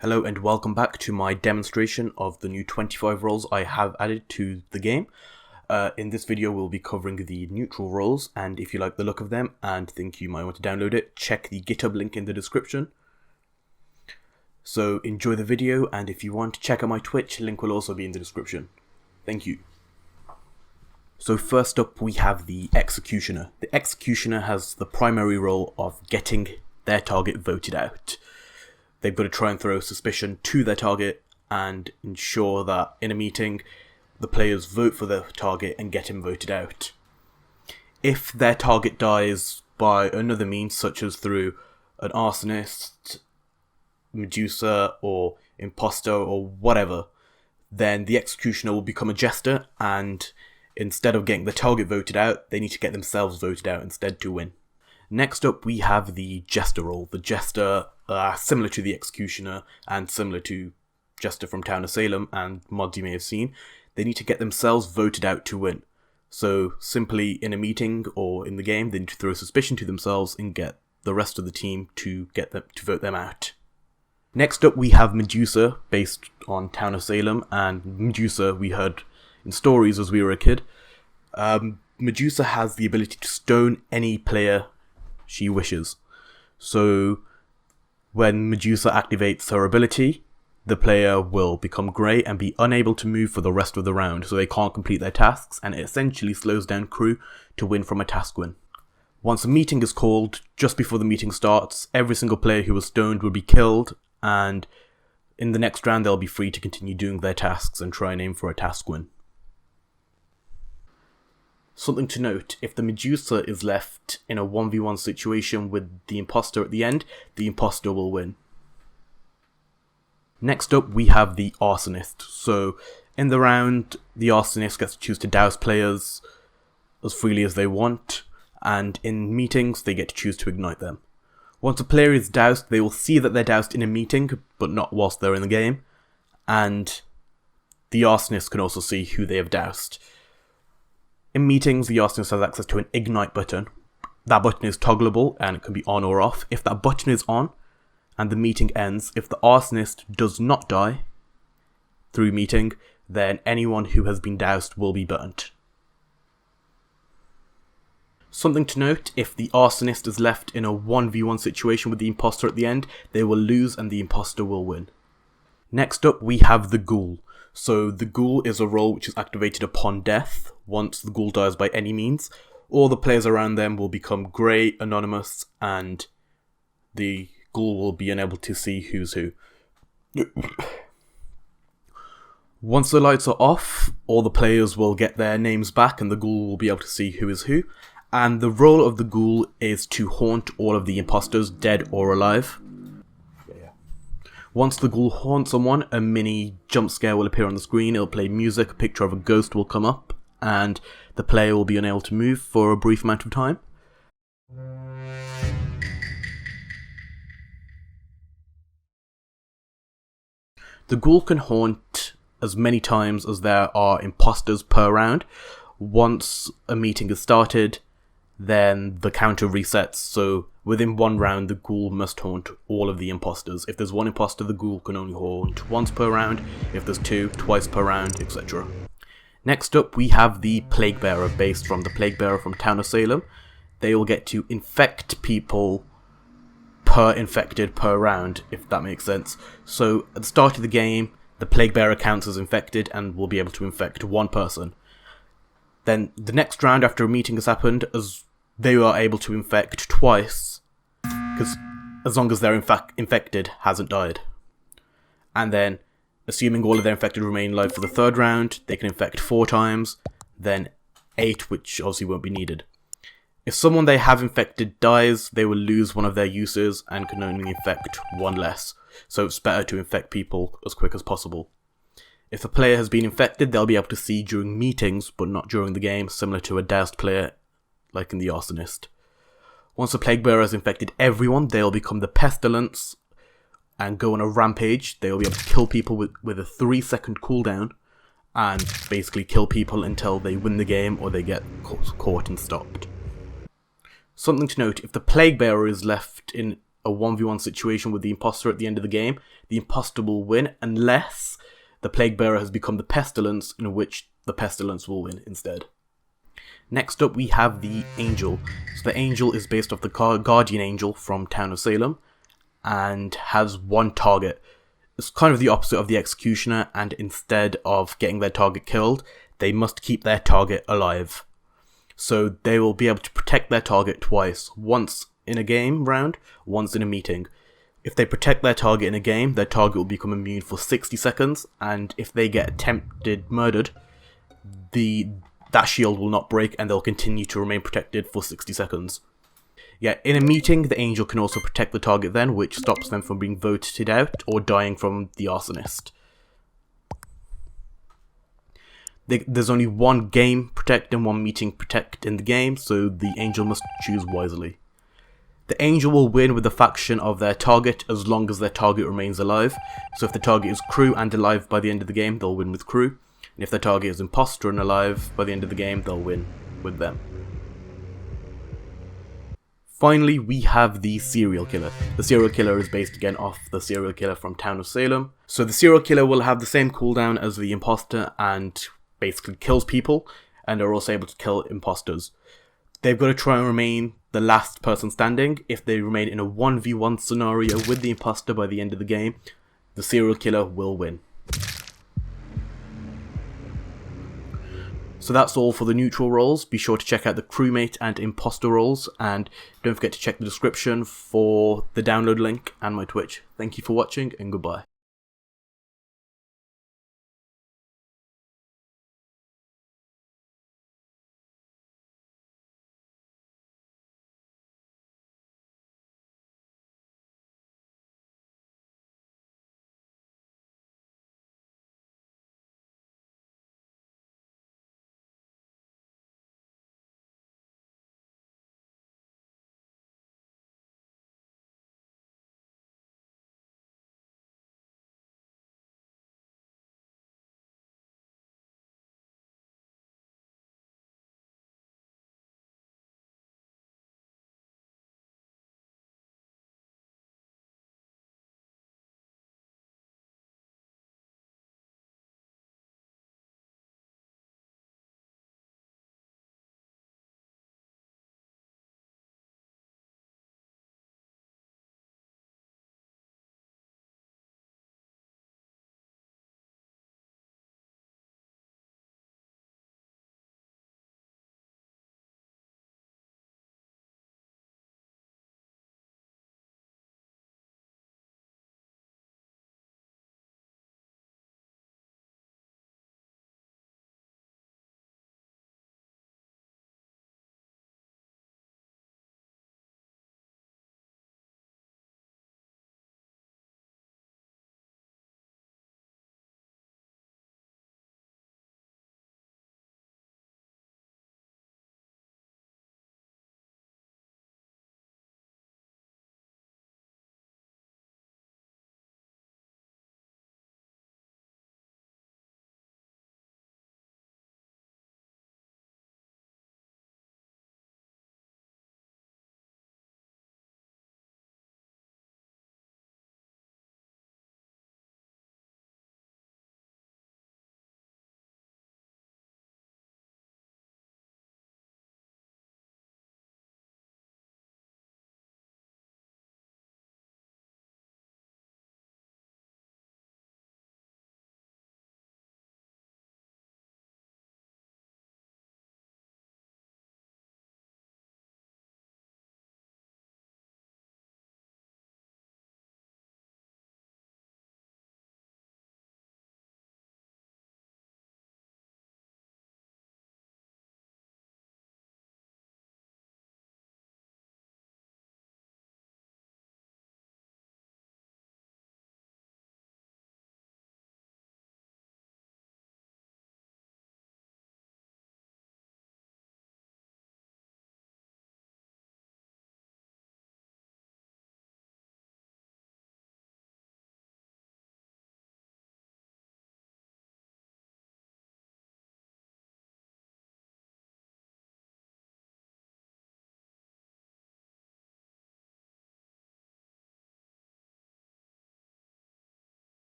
Hello and welcome back to my demonstration of the new 25 roles I have added to the game. In this video we'll be covering the neutral roles, and if you like the look of them and think you might want to download it, check the GitHub link in the description. So enjoy the video, and if you want to check out my Twitch, link will also be in the description. Thank you. So first up we have the Executioner. The Executioner has the primary role of getting their target voted out. They've got to try and throw suspicion to their target and ensure that in a meeting the players vote for their target and get him voted out. If their target dies by another means, such as through an arsonist, Medusa, or imposter, or whatever, then the Executioner will become a jester, and instead of getting the target voted out, they need to get themselves voted out instead to win. Next up we have the Jester role. The Jester, similar to the Executioner and similar to Jester from Town of Salem and mods you may have seen, they need to get themselves voted out to win. So simply in a meeting or in the game, they need to throw suspicion to themselves and get the rest of the team to vote them out. Next up we have Medusa, based on Town of Salem, and Medusa we heard in stories as we were a kid. Medusa has the ability to stone any player she wishes. So when Medusa activates her ability, the player will become grey and be unable to move for the rest of the round, so they can't complete their tasks, and it essentially slows down crew to win from a task win. Once a meeting is called, just before the meeting starts, every single player who was stoned will be killed, and in the next round they'll be free to continue doing their tasks and try and aim for a task win. Something to note, if the Medusa is left in a 1v1 situation with the imposter at the end, the imposter will win. Next up we have the arsonist. So in the round, the arsonist gets to choose to douse players as freely as they want, and in meetings they get to choose to ignite them. Once a player is doused, they will see that they're doused in a meeting, but not whilst they're in the game, and the arsonist can also see who they have doused. In meetings, the arsonist has access to an ignite button. That button is toggleable and it can be on or off. If that button is on and the meeting ends, if the arsonist does not die through meeting, then anyone who has been doused will be burnt. Something to note, if the arsonist is left in a 1v1 situation with the imposter at the end, they will lose and the imposter will win. Next up we have the Ghoul. So the Ghoul is a role which is activated upon death. Once the Ghoul dies by any means, all the players around them will become grey, anonymous, and the Ghoul will be unable to see who's who. Once the lights are off, all the players will get their names back and the Ghoul will be able to see who is who. And the role of the Ghoul is to haunt all of the imposters, dead or alive. Once the Ghoul haunts someone, a mini jump scare will appear on the screen, it'll play music, a picture of a ghost will come up, and the player will be unable to move for a brief amount of time. The Ghoul can haunt as many times as there are imposters per round. Once a meeting is started, then the counter resets, so within one round the Ghoul must haunt all of the imposters. If there's one imposter, the Ghoul can only haunt once per round. If there's two, twice per round, etc. Next up we have the Plague Bearer, based from the Plague Bearer from Town of Salem. They will get to infect people per infected per round, if that makes sense. So at the start of the game, the Plague Bearer counts as infected and will be able to infect one person. Then the next round after a meeting has happened, as they are able to infect twice, because as long as their infected hasn't died. And then, assuming all of their infected remain alive for the third round, they can infect 4 times, then 8, which obviously won't be needed. If someone they have infected dies, they will lose one of their uses and can only infect 1 less, so it's better to infect people as quick as possible. If a player has been infected, they'll be able to see during meetings, but not during the game, similar to a doused player like in the arsonist. Once the Plague Bearer has infected everyone, they'll become the Pestilence and go on a rampage. They'll be able to kill people with a 3-second cooldown and basically kill people until they win the game or they get caught and stopped. Something to note, if the Plague Bearer is left in a 1v1 situation with the imposter at the end of the game, the imposter will win unless the plague bearer has become the pestilence, in which the pestilence will win instead. Next up we have the angel. So the angel is based off the guardian angel from Town of Salem and has one target. It's kind of the opposite of the executioner, and instead of getting their target killed, they must keep their target alive. So they will be able to protect their target twice, once in a game round, once in a meeting. If they protect their target in a game, their target will become immune for 60 seconds, and if they get attempted murdered, that shield will not break and they'll continue to remain protected for 60 seconds. Yeah, in a meeting, the angel can also protect the target then, which stops them from being voted out or dying from the arsonist. There's only one game protect and one meeting protect in the game, so the angel must choose wisely. The angel will win with the faction of their target as long as their target remains alive. So if the target is crew and alive by the end of the game, they'll win with crew. And if their target is imposter and alive by the end of the game, they'll win with them. Finally, we have the serial killer. The serial killer is based again off the serial killer from Town of Salem. So the serial killer will have the same cooldown as the imposter and basically kills people, and are also able to kill imposters. They've got to try and remain the last person standing. If they remain in a 1v1 scenario with the imposter by the end of the game, the serial killer will win. So that's all for the neutral roles. Be sure to check out the crewmate and imposter roles, and don't forget to check the description for the download link and my Twitch. Thank you for watching, and goodbye.